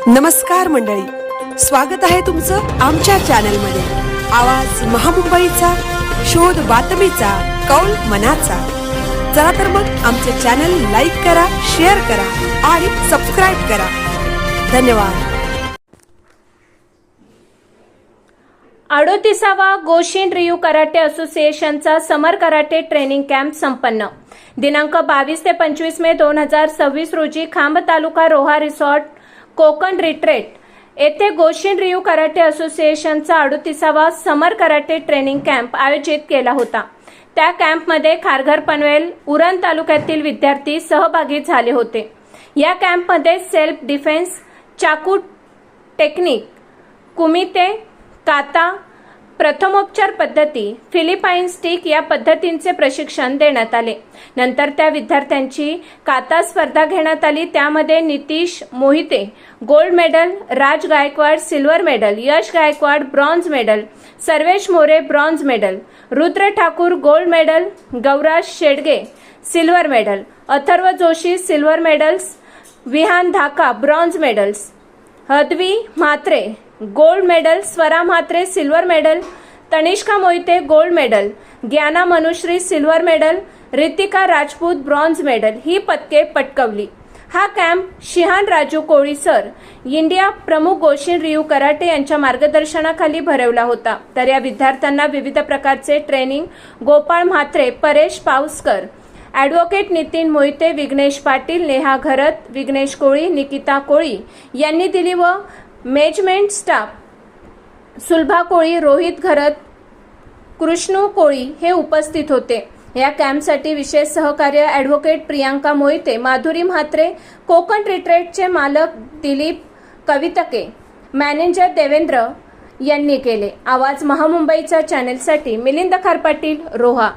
नमस्कार मंडळी, स्वागत आहे तुमचं आमच्या चॅनलमध्ये। आवाज महामुंबईचा, शोध बातमीचा, कौल मनाचा। चला तर मग आमचे चॅनल लाईक करा, शेअर करा आणि सबस्क्राइब करा। धन्यवाद। 38वा गोशिन रियू कराटे असोसिएशनचा समर कराटे ट्रेनिंग कॅम्प संपन्न। दिनांक 22 ते 25 मे 2026 रोजी खांब तालुका रोहा रिसॉर्ट कोकण रिट्रीट येथे गोशिन रियू कराटे असोसिएशनचा 38वा समर कराटे ट्रेनिंग कॅम्प आयोजित केला होता। त्या कॅम्पमध्ये खारघर पनवेल उरण तालुक्यातील विद्यार्थी सहभागी झाले होते। या कॅम्पमध्ये सेल्फ डिफेन्स, चाकू टेक्निक, कुमिते, काता, प्रथमोपचार पद्धती, फिलिपाईन स्टिक या पद्धतींचे प्रशिक्षण देण्यात आले। नंतर त्या विद्यार्थ्यांची काता स्पर्धा घेण्यात आली। त्यामध्ये Nitish Mohite gold medal, Raj Gaikwad silver medal, Yash Gaikwad bronze medal, Sarvesh More bronze medal, Rudra Thakur gold medal, Gauraj Shedge silver medal, Atharva Joshi silver medals, Vihan Dhaka bronze medals, Hadvi Mhatre gold medal, Swara Mhatre silver medal, Tanishka Mohite gold medal, Gyana Manushree silver medal, Ritika Rajput bronze medal ही पदके पटकावली। हा camp shihan Raju Koli sir, India प्रमुख गोशिन रियू कराटे यांच्या मार्गदर्शनाखाली भरवला होता। तर या विद्यार्थ्यांना विविध प्रकारचे ट्रेनिंग गोपाळ म्हात्रे, परेश पावसकर, ॲडव्होकेट नितीन मोहिते, विघ्नेश पाटील, नेहा घरत, विघ्नेश कोळी, निकिता कोळी यांनी दिली व मॅनेजमेंट स्टाफ सुलभा कोळी, रोहित घरत, कृष्णू कोळी हे उपस्थित होते। या कॅम्पसाठी विशेष सहकार्य ॲडव्होकेट प्रियांका मोहिते, माधुरी म्हात्रे, कोकण रिट्रीटचे मालक दिलीप कवितके, मॅनेजर देवेंद्र यांनी केले। आवाज महामुंबईच्या चॅनेलसाठी मिलिंद खारपाटील, रोहा।